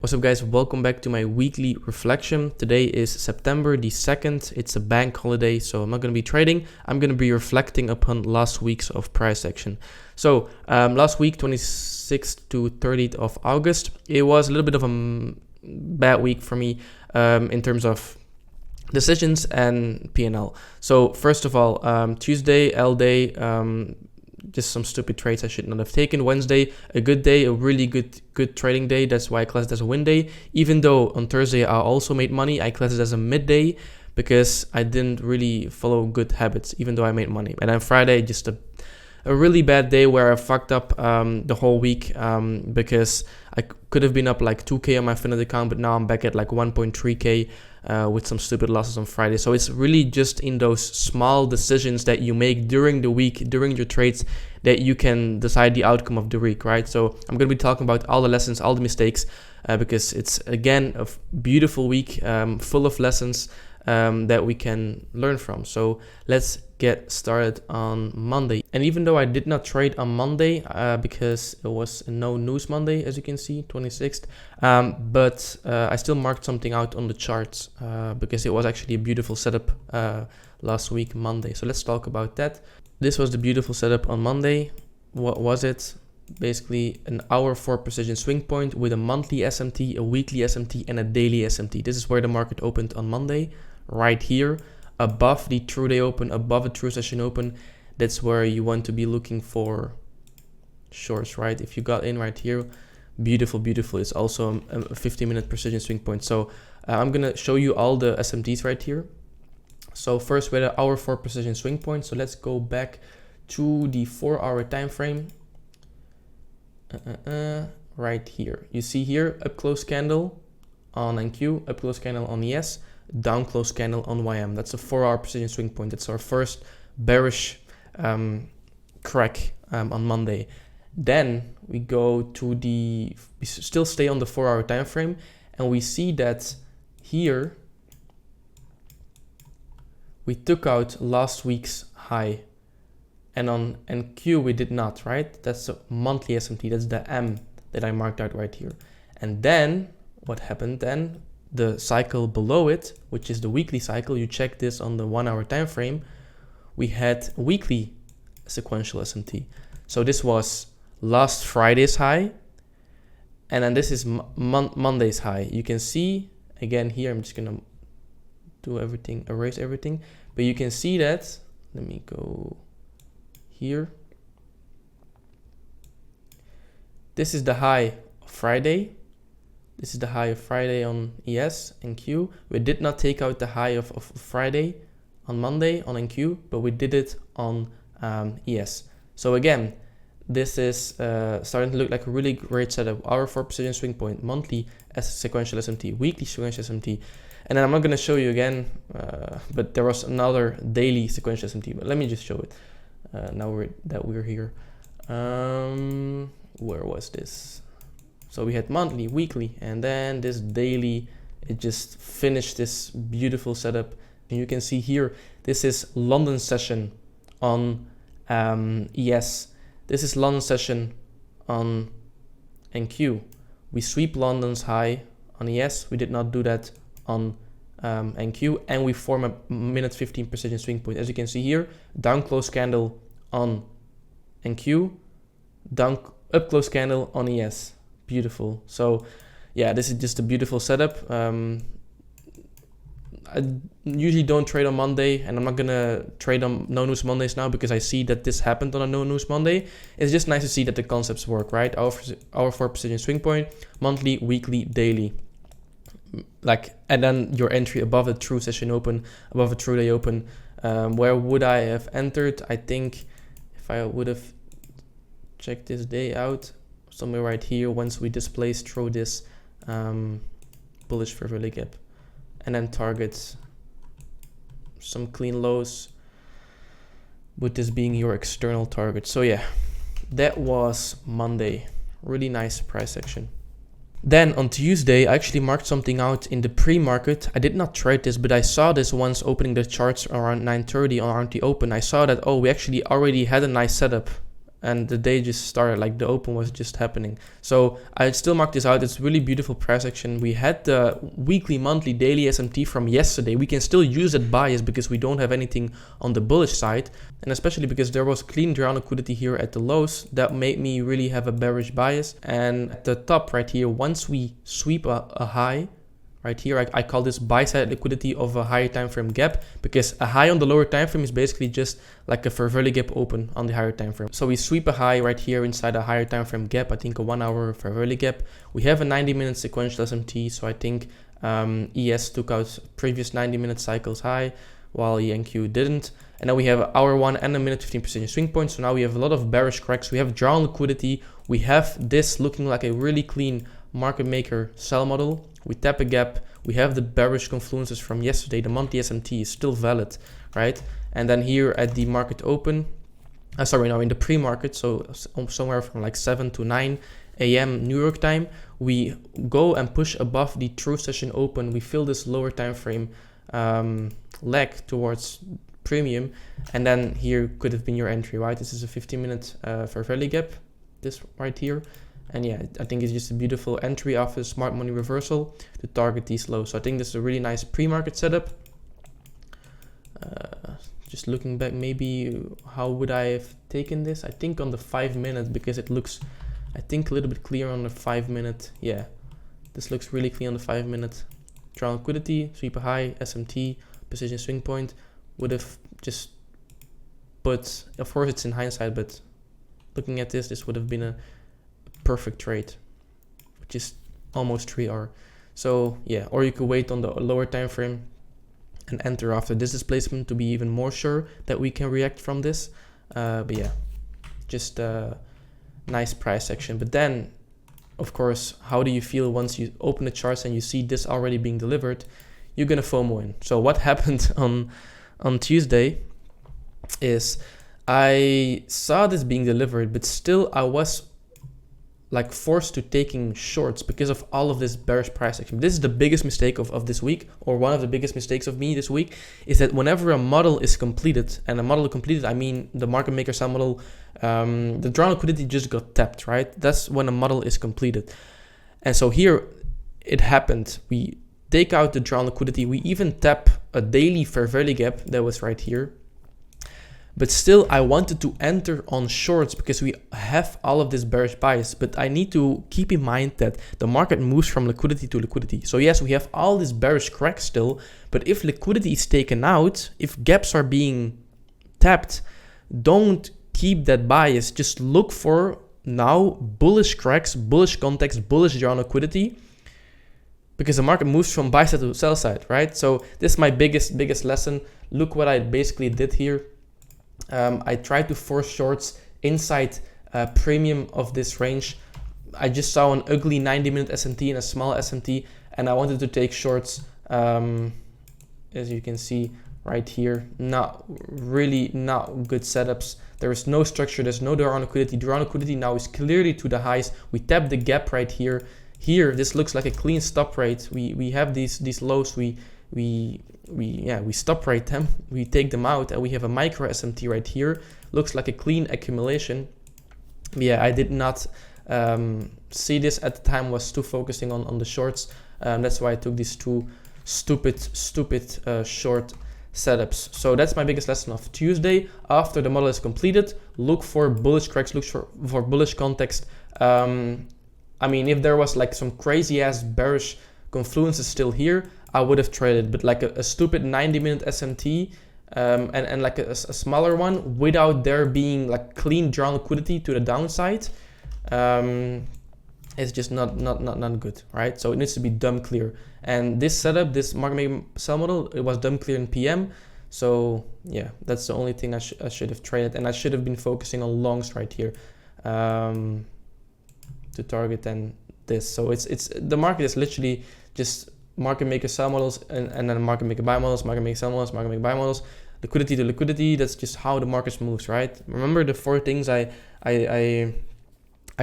What's up guys, welcome back to my weekly reflection. Today is September the 2nd, it's a bank holiday, so I'm not going to be trading. I'm going to be reflecting upon last week's of price action. So last week, 26th to 30th of August, it was a little bit of a bad week for me in terms of decisions and P&L. So first of all, Tuesday, L day, just some stupid trades I should not have taken. Wednesday, a good day, a really good trading day. That's why I classed it as a win day. Even though on Thursday I also made money, I classed it as a midday because I didn't really follow good habits, even though I made money. And then Friday, just a really bad day where I fucked up the whole week because I could have been up like 2K on my Finite account, but now I'm back at like 1.3K with some stupid losses on Friday. So it's really just in those small decisions that you make during the week, during your trades, that you can decide the outcome of the week, right? So I'm going to be talking about all the lessons, all the mistakes, because it's, again, a beautiful week full of lessons that we can learn from. So let's get started on Monday. And even though I did not trade on Monday because it was no news Monday, as you can see, 26th, but I still marked something out on the charts because it was actually a beautiful setup last week, Monday. So let's talk about that. This was the beautiful setup on Monday. What was it? Basically an hour for precision swing point with a monthly SMT, a weekly SMT, and a daily SMT. This is where the market opened on Monday, right here, above the true day open, above the true session open. That's where you want to be looking for shorts, right? If you got in right here, beautiful. It's also a 15-minute precision swing point. So I'm gonna show you all the SMTs right here. So first with an hour for precision swing point. So let's go back to the 4-hour time frame. Right here, you see here, up close candle on NQ, up close candle on ES, down close candle on YM. That's a 4-hour precision swing point. That's our first bearish crack on Monday. Then we go to we still stay on the 4-hour time frame, and we see that here we took out last week's high, and on NQ we did not, right? That's a monthly SMT. That's the M that I marked out right here. And then what happened then? The cycle below it, which is the weekly cycle, you check this on the 1-hour time frame, we had weekly sequential SMT. So this was last Friday's high, and then this is Monday's high. You can see again here, I'm just gonna do everything, erase everything, but you can see that, let me go here. This is the high of Friday. This is the high of Friday on ES and Q. We did not take out the high of Friday on Monday on NQ, but we did it on ES. So again, this is starting to look like a really great setup. Hour for precision swing point, monthly as sequential SMT, weekly sequential SMT. And then I'm not going to show you again, but there was another daily sequential SMT. But let me just show it now we're here. Where was this? So we had monthly, weekly, and then this daily, it just finished this beautiful setup. And you can see here, this is London session on ES. This is London session on NQ. We sweep London's high on ES. We did not do that on NQ, and we form a minute 15 precision swing point. As you can see here, down close candle on NQ, down up close candle on ES. Beautiful. So yeah, this is just a beautiful setup. I usually don't trade on Monday, and I'm not gonna trade on no news Mondays now because I see that this happened on a no news Monday. It's just nice to see that the concepts work, right? Hour for precision swing point, monthly, weekly, daily, and then your entry above the true session open, above the true day open. Where would I have entered? I think if I would have checked this day out, somewhere right here, once we displace through this bullish fair value gap, and then target some clean lows, with this being your external target. So yeah, that was Monday. Really nice price action. Then on Tuesday, I actually marked something out in the pre-market. I did not trade this, but I saw this once opening the charts around 9:30 around the open. I saw that, oh, we actually already had a nice setup and the day just started, like the open was just happening. So I still mark this out. It's really beautiful price action. We had the weekly, monthly, daily SMT from yesterday. We can still use that bias because we don't have anything on the bullish side, and especially because there was clean drawn liquidity here at the lows that made me really have a bearish bias. And at the top right here, once we sweep a high right here, I call this buy side liquidity of a higher time frame gap, because a high on the lower time frame is basically just like a fair value gap open on the higher time frame. So we sweep a high right here inside a higher time frame gap, I think a 1 hour fair value gap. We have a 90-minute sequential SMT, so I think ES took out previous 90-minute cycles high while ENQ didn't. And then we have hour 1 and a minute 15% swing point. So now we have a lot of bearish cracks. We have drawn liquidity. We have this looking like a really clean market maker sell model. We tap a gap. We have the bearish confluences from yesterday. The monthly SMT is still valid, right? And then here at the market open, in the pre-market, so somewhere from like 7 to 9 a.m. New York time, we go and push above the true session open. We fill this lower time frame leg towards premium, and then here could have been your entry, right? This is a 15-minute fair value gap, this right here. And yeah, I think it's just a beautiful entry after smart money reversal to target these lows. So I think this is a really nice pre-market setup. Just looking back, maybe how would I have taken this? I think on the 5 minute, because it looks, I think, a little bit clearer on the 5 minute. Yeah, this looks really clean on the 5 minute. Drawn liquidity, sweep a high, SMT, position swing point. Would have just put, of course it's in hindsight, but looking at this would have been a perfect trade, which is almost 3 hours. So yeah, or you could wait on the lower time frame and enter after this displacement to be even more sure that we can react from this. But yeah, just a nice price action. But then, of course, how do you feel once you open the charts and you see this already being delivered? You're gonna FOMO in. So what happened on Tuesday is I saw this being delivered, but still I was like forced to taking shorts because of all of this bearish price action. This is the biggest mistake of this week, or one of the biggest mistakes of me this week, is that whenever a model is completed, and a model completed, I mean the market maker sell model, the drawn liquidity just got tapped, right? That's when a model is completed. And so here it happened. We take out the drawn liquidity. We even tap a daily fair value gap that was right here. But still, I wanted to enter on shorts because we have all of this bearish bias. But I need to keep in mind that the market moves from liquidity to liquidity. So yes, we have all this bearish crack still. But if liquidity is taken out, if gaps are being tapped, don't keep that bias. Just look for now bullish cracks, bullish context, bullish drawn liquidity. Because the market moves from buy side to sell side, right? So this is my biggest lesson. Look what I basically did here. I tried to force shorts inside premium of this range. I just saw an ugly 90-minute SMT and a small SMT, and I wanted to take shorts, as you can see right here. Not good setups. There is no structure, there's no drawn liquidity. Drawn liquidity now is clearly to the highs. We tap the gap right here. Here, this looks like a clean stop rate. We have these lows, we stop rate them, we take them out, and we have a micro SMT right here. Looks like a clean accumulation. Yeah, I did not see this at the time, was too focusing on the shorts. That's why I took these two stupid short setups. So that's my biggest lesson of Tuesday. After the model is completed, look for bullish cracks, look for bullish context. I mean, if there was like some crazy ass bearish confluences still here, I would have traded, but like a stupid 90-minute SMT and like a smaller one without there being like clean drawn liquidity to the downside, it's just not good, right? So it needs to be dumb clear. And this setup, this market maker sell model, it was dumb clear in PM. So yeah, that's the only thing I should have traded, and I should have been focusing on longs right here to target then this. So it's the market is literally just market maker sell models and then market maker buy models, market maker sell models, market maker buy models, liquidity to liquidity. That's just how the market moves, right? Remember the 4 things I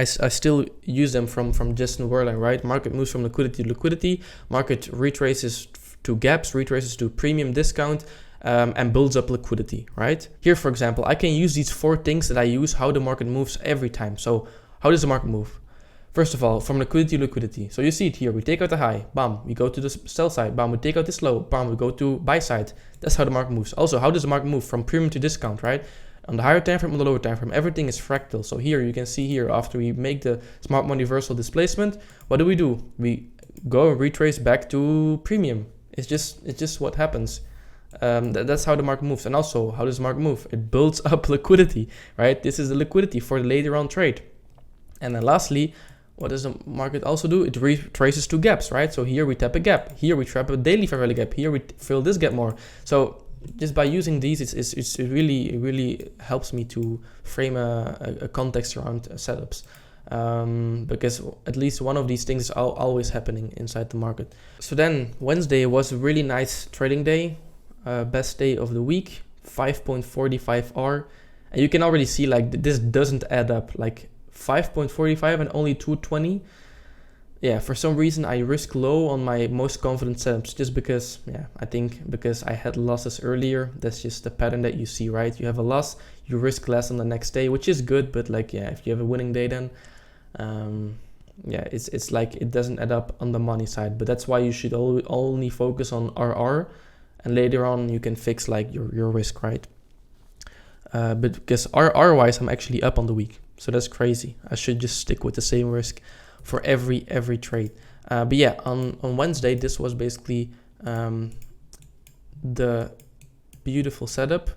still use them from Justin Werlein, right? Market moves from liquidity to liquidity, market retraces to gaps, retraces to premium discount, and builds up liquidity, right? Here, for example, I can use these 4 things that I use how the market moves every time. So how does the market move? First of all, from liquidity to liquidity. So you see it here, we take out the high, bam, we go to the sell side, bam, we take out this low, bam, we go to buy side. That's how the market moves. Also, how does the market move? From premium to discount, right? On the higher time frame, on the lower time frame, everything is fractal. So here you can see here, after we make the smart money reversal displacement, what do? We go and retrace back to premium. It's just what happens. That's how the market moves. And also, how does the market move? It builds up liquidity, right? This is the liquidity for the later on trade. And then lastly, what does the market also do? It retraces 2 gaps, right? So here we tap a gap. Here we trap a daily fair value gap. Here we fill this gap more. So just by using these, it really helps me to frame a context around setups. Because at least one of these things is always happening inside the market. So then Wednesday was a really nice trading day. Best day of the week, 5.45 R. And you can already see like this doesn't add up. Like 5.45 and only 220. Yeah, for some reason I risk low on my most confident setups just because, I think because I had losses earlier. That's just the pattern that you see, right? You have a loss, you risk less on the next day, which is good, but like, if you have a winning day, then it's like it doesn't add up on the money side. But that's why you should only focus on RR, and later on you can fix like your risk, right? But because RR wise, I'm actually up on the week. So that's crazy. I should just stick with the same risk for every trade. But yeah, on Wednesday, this was basically the beautiful setup.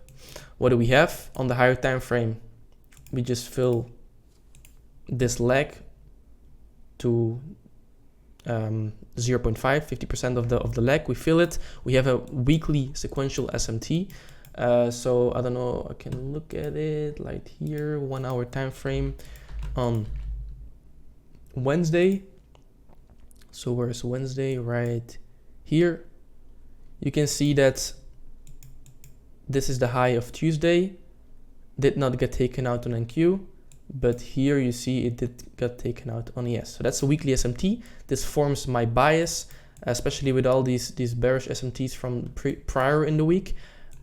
What do we have? On the higher time frame, we just fill this leg to 0.5, 50% of the leg. We fill it. We have a weekly sequential SMT. So I don't know, I can look at it like here, 1 hour time frame on Wednesday. So where's Wednesday? Right here. You can see that this is the high of Tuesday, did not get taken out on NQ, but here you see it did get taken out on ES. So that's a weekly SMT. This forms my bias, especially with all these bearish SMTs from prior in the week.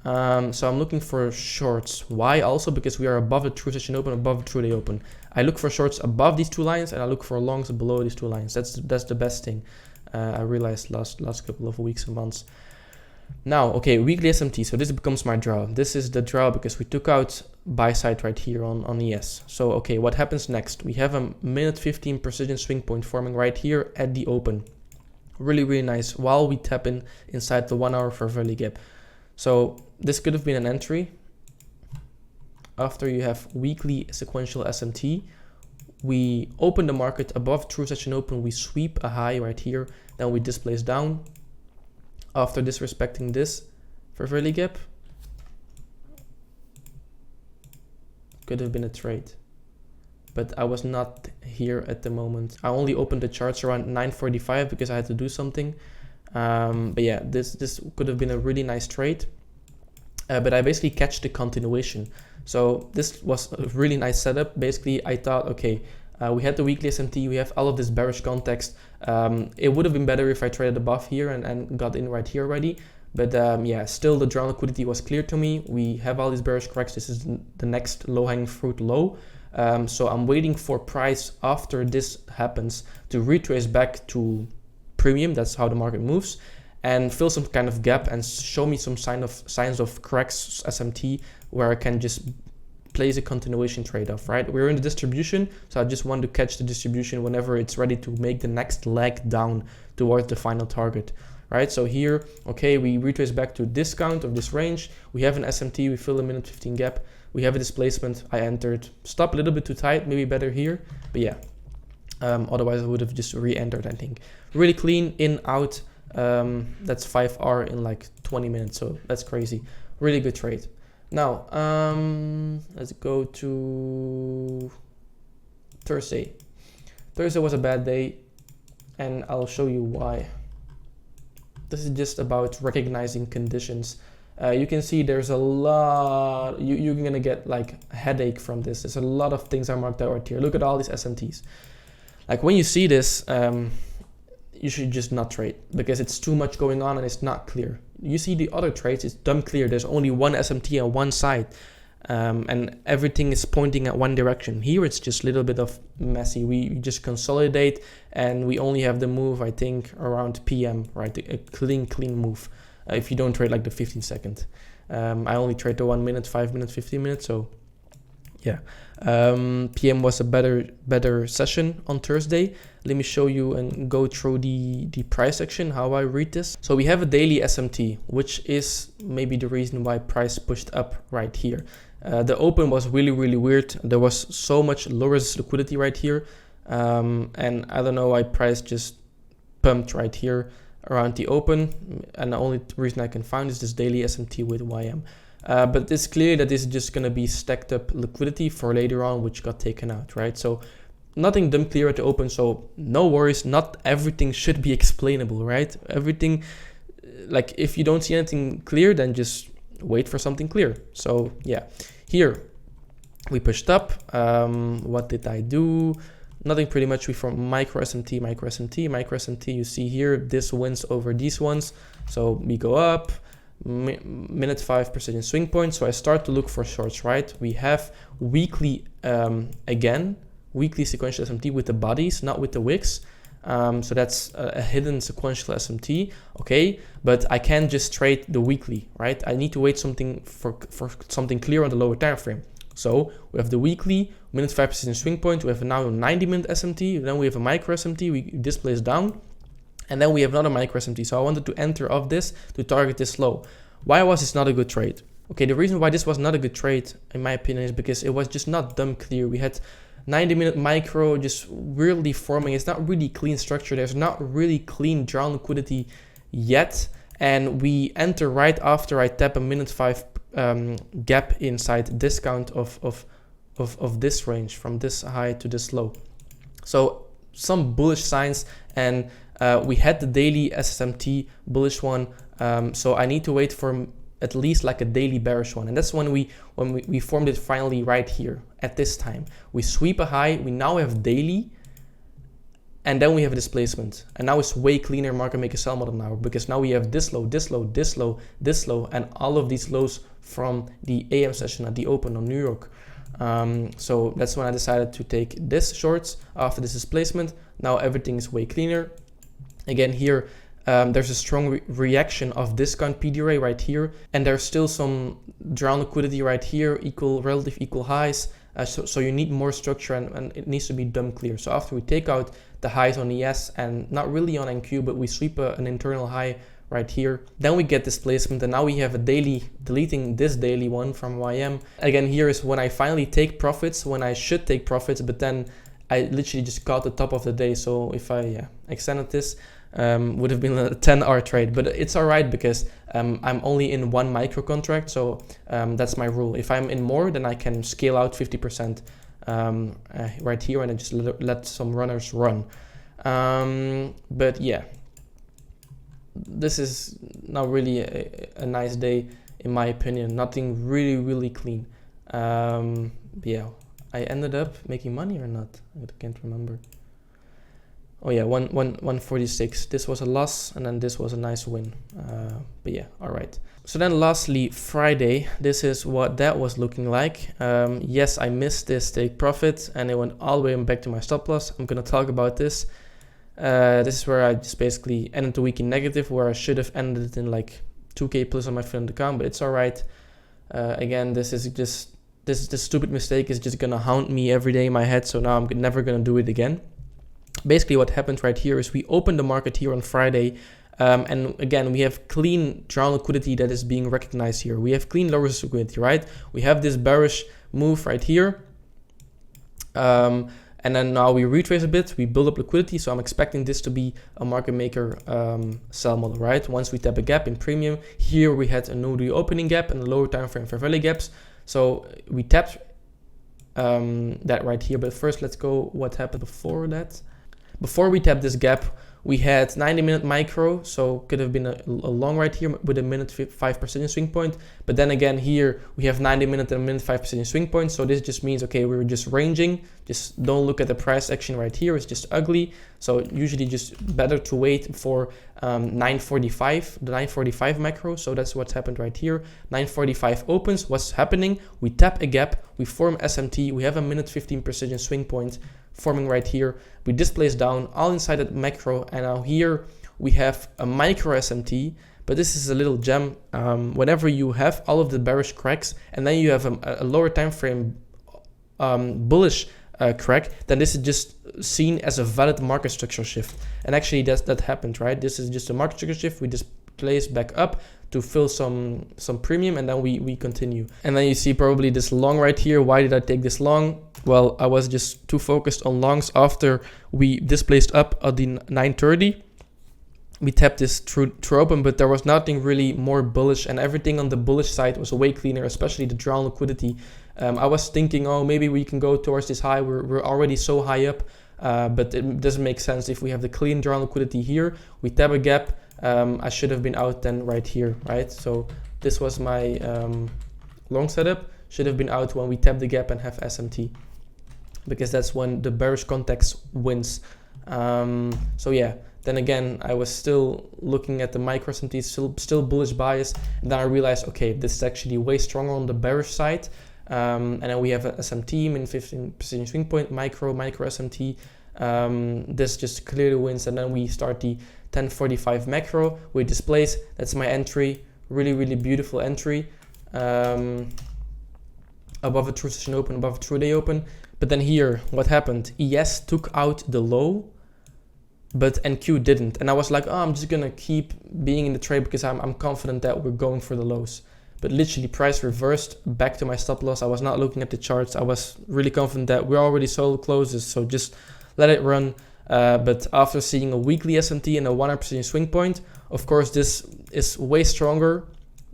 So I'm looking for shorts. Why? Also because we are above the true session open, above the true day open. I look for shorts above these 2 lines, and I look for longs below these 2 lines. That's the best thing. I realized last couple of weeks and months. Now, okay, weekly SMT. So this becomes my draw. This is the draw because we took out buy side right here on ES. So okay, what happens next? We have a minute 15 precision swing point forming right here at the open. Really nice. While we tap inside the 1 hour fair value gap. So this could have been an entry. After you have weekly sequential SMT, we open the market above true session open, we sweep a high right here, then we displace down. After disrespecting this fair value gap, could have been a trade. But I was not here at the moment. I only opened the charts around 9:45 because I had to do something. But yeah, this could have been a really nice trade. But I basically catch the continuation. So this was a really nice setup. Basically, I thought, okay, we had the weekly SMT, we have all of this bearish context. It would have been better if I traded above here and got in right here already. But yeah, still the draw liquidity was clear to me. We have all these bearish cracks. This is the next low-hanging fruit low. So I'm waiting for price after this happens to retrace back to premium. That's how the market moves, and fill some kind of gap and show me some signs of cracks SMT where I can just place a continuation trade-off, right? We're in the distribution, so I just want to catch the distribution whenever it's ready to make the next leg down towards the final target, right? So here, okay, we retrace back to discount of this range. We have an SMT, we fill a minute 15 gap. We have a displacement. I entered, stop a little bit too tight, maybe better here, but yeah. Otherwise I would have just re-entered, I think. Really clean, in, out. That's 5R in like 20 minutes, so that's crazy. Really good trade. Now, let's go to Thursday. Thursday was a bad day, and I'll show you why. This is just about recognizing conditions. You can see there's a lot, you're gonna get like a headache from this. There's a lot of things are marked out right here. Look at all these SMTs. Like when you see this, you should just not trade because it's too much going on and it's not clear. You see the other trades, it's dumb clear. There's only one SMT on one side. And everything is pointing at one direction. Here it's just a little bit of messy. We just consolidate and we only have the move, I think, around PM, right? A clean move. If you don't trade like the 15 second. I only trade the 1 minute, 5 minutes, 15 minutes. So yeah, PM was a better session on Thursday. Let me show you and go through the price action, how I read this. So we have a daily SMT, which is maybe the reason why price pushed up right here. The open was really weird. There was so much low resistance liquidity right here. And I don't know why price just pumped right here around the open. And the only reason I can find is this daily SMT with YM. But it's clear that this is just going to be stacked up liquidity for later on, which got taken out, right? So nothing dumb clear at the open, so no worries. Not everything should be explainable, right? Everything, like if you don't see anything clear, then just wait for something clear. So yeah, here we pushed up. What did I do? Nothing pretty much. We formed micro SMT. You see here, this wins over these ones. So we go up. Minute 5 precision swing point. So I start to look for shorts, right? We have weekly weekly sequential SMT with the bodies, not with the wicks. So that's a hidden sequential SMT, okay? But I can't just trade the weekly, right? I need to wait something for something clear on the lower time frame. So we have the weekly minute 5 precision swing point. We have now a 90-minute SMT. Then we have a micro SMT. This plays down. And then we have another micro SMT. So I wanted to enter off this to target this low. Why was this not a good trade? Okay, the reason why this was not a good trade, in my opinion, is because it was just not dumb clear. We had 90-minute micro just weirdly forming. It's not really clean structure. There's not really clean drawn liquidity yet. And we enter right after I tap a minute 5 gap inside discount of this range from this high to this low. So some bullish signs, and we had the daily SMT bullish one, so I need to wait for at least like a daily bearish one, and that's when we formed it finally right here at this time. We sweep a high, we now have daily, and then we have a displacement, and now it's way cleaner market maker sell model now, because now we have this low, this low, this low, this low, and all of these lows from the AM session at the open on New York. So that's when I decided to take this shorts after this displacement. Now everything is way cleaner. Again, here there's a strong reaction of discount PDRA right here, and there's still some drawn liquidity right here, relative equal highs. So you need more structure, and it needs to be dumb clear. So after we take out the highs on ES and not really on NQ, but we sweep an internal high right here, then we get displacement, and now we have a daily, deleting this daily one from YM. Again, here is when I finally take profits, when I should take profits, but then I literally just caught the top of the day. So if I extended this, would have been a 10-hour trade, but it's all right because I'm only in one micro contract, so that's my rule. If I'm in more, then I can scale out 50% right here, and I just let some runners run. But yeah, this is not really a nice day in my opinion. Nothing really clean. Yeah, I ended up making money or not, I can't remember. Oh yeah, 146. This was a loss, and then this was a nice win. But yeah, all right. So then lastly, Friday, this is what that was looking like. Yes, I missed this take profit, and it went all the way back to my stop loss. I'm gonna talk about this. This is where I just basically ended the week in negative, where I should have ended it in like 2K plus on my friend account, but it's all right. Again, this stupid mistake is just gonna haunt me every day in my head, so now I'm never gonna do it again. Basically what happened right here is we opened the market here on Friday, and again we have clean drawn liquidity that is being recognized here. We have clean low resistance liquidity, right? We have this bearish move right here, and then now we retrace a bit, we build up liquidity, so I'm expecting this to be a market maker sell model, right? Once we tap a gap in premium, here we had a no reopening gap and a lower time frame fair value gaps, so we tapped that right here. But first let's go what happened before that. Before we tap this gap, We had 90-minute micro, so could have been a long right here with a minute 5% swing point. But then again, here we have 90-minute and a minute 5% swing point. So this just means, okay, we're just ranging. Just don't look at the price action right here. It's just ugly. So usually just better to wait for 9:45, the 9:45 macro. So that's what's happened right here. 9:45 opens. What's happening? We tap a gap. We form SMT. We have a minute 15% swing point forming right here. We displace down all inside that macro, and now here we have a micro SMT. But this is a little gem. Whenever you have all of the bearish cracks and then you have a lower time frame bullish crack, then this is just seen as a valid market structure shift. And actually that happened, right? This is just a market structure shift. We displace back up to fill some premium, and then we continue. And then you see probably this long right here. Why did I take this long? Well, I was just too focused on longs after we displaced up at the 9:30. We tapped this true open, but there was nothing really more bullish, and everything on the bullish side was way cleaner, especially the drawn liquidity. I was thinking, oh, maybe we can go towards this high. We're already so high up, but it doesn't make sense if we have the clean drawn liquidity here. We tap a gap. I should have been out then right here, right? So this was my long setup. Should have been out when we tap the gap and have SMT, because that's when the bearish context wins. So yeah, then again, I was still looking at the micro SMT, still bullish bias. And then I realized, okay, this is actually way stronger on the bearish side. And then we have a SMT, min 15% swing point, micro SMT. This just clearly wins. And then we start the 10:45 macro. We displace. That's my entry. Really, really beautiful entry. Above a true session open, above a true day open. But then here, what happened? ES took out the low, but NQ didn't. And I was like, oh, I'm just gonna keep being in the trade because I'm confident that we're going for the lows. But literally price reversed back to my stop loss. I was not looking at the charts. I was really confident that we're already sold closes, so just let it run. But after seeing a weekly SMT and a 100% swing point, of course, this is way stronger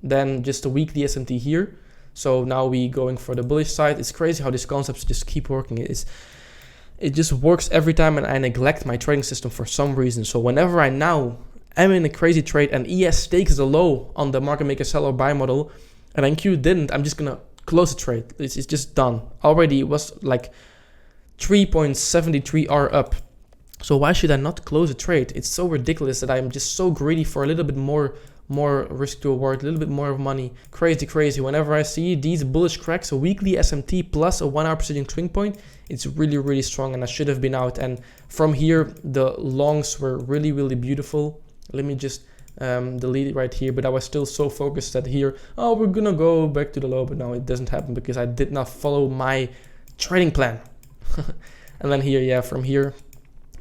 than just a weekly SMT here. So now we going for the bullish side. It's crazy how these concepts just keep working. It just works every time, and I neglect my trading system for some reason. So whenever I now am in a crazy trade and ES takes a low on the market maker sell or buy model and NQ didn't, I'm just gonna close the trade. It's just done. Already it was like 3.73 R up. So why should I not close a trade? It's so ridiculous that I'm just so greedy for a little bit more risk to reward, a little bit more of money. Crazy. Whenever I see these bullish cracks, a weekly SMT plus a 1 hour precision swing point, it's really, really strong, and I should have been out. And from here, the longs were really, really beautiful. Let me just delete it right here, but I was still so focused that here, oh, we're gonna go back to the low, but no, it doesn't happen because I did not follow my trading plan. And then here, yeah, from here,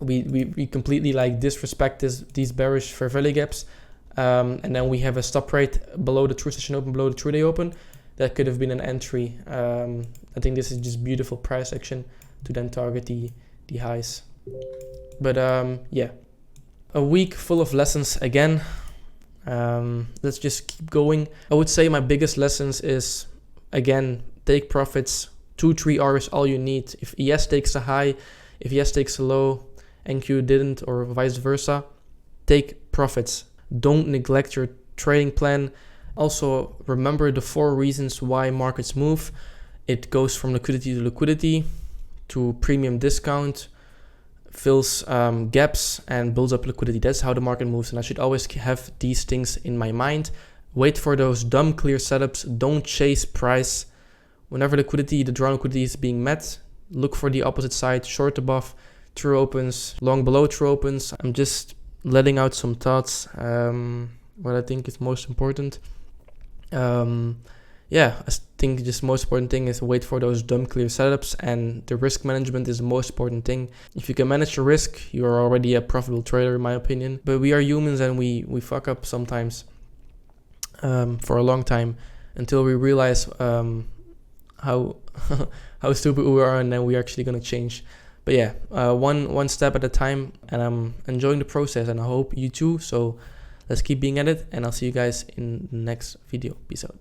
we completely like disrespect these bearish fair value gaps. And then we have a stop rate below the true session open, below the true day open. That could have been an entry. I think this is just beautiful price action to then target the highs. But yeah, a week full of lessons again. Let's just keep going. I would say my biggest lessons is, again, take profits. 2-3 R is all you need. If ES takes a high, if ES takes a low, NQ didn't, or vice versa, take profits. Don't neglect your trading plan. Also, remember the 4 reasons why markets move. It goes from liquidity to premium discount, fills gaps, and builds up liquidity. That's how the market moves, and I should always have these things in my mind. Wait for those dumb clear setups. Don't chase price. Whenever liquidity, the drawn liquidity is being met, look for the opposite side, short above, true opens, long below true opens. I'm just letting out some thoughts, what I think is most important. Yeah, I think just most important thing is wait for those dumb clear setups, and the risk management is the most important thing. If you can manage your risk, you're already a profitable trader, in my opinion. But we are humans, and we fuck up sometimes for a long time until we realize how how stupid we are, and then we're actually gonna change. But yeah, one step at a time, and I'm enjoying the process, and I hope you too. So let's keep being at it, and I'll see you guys in the next video. Peace out.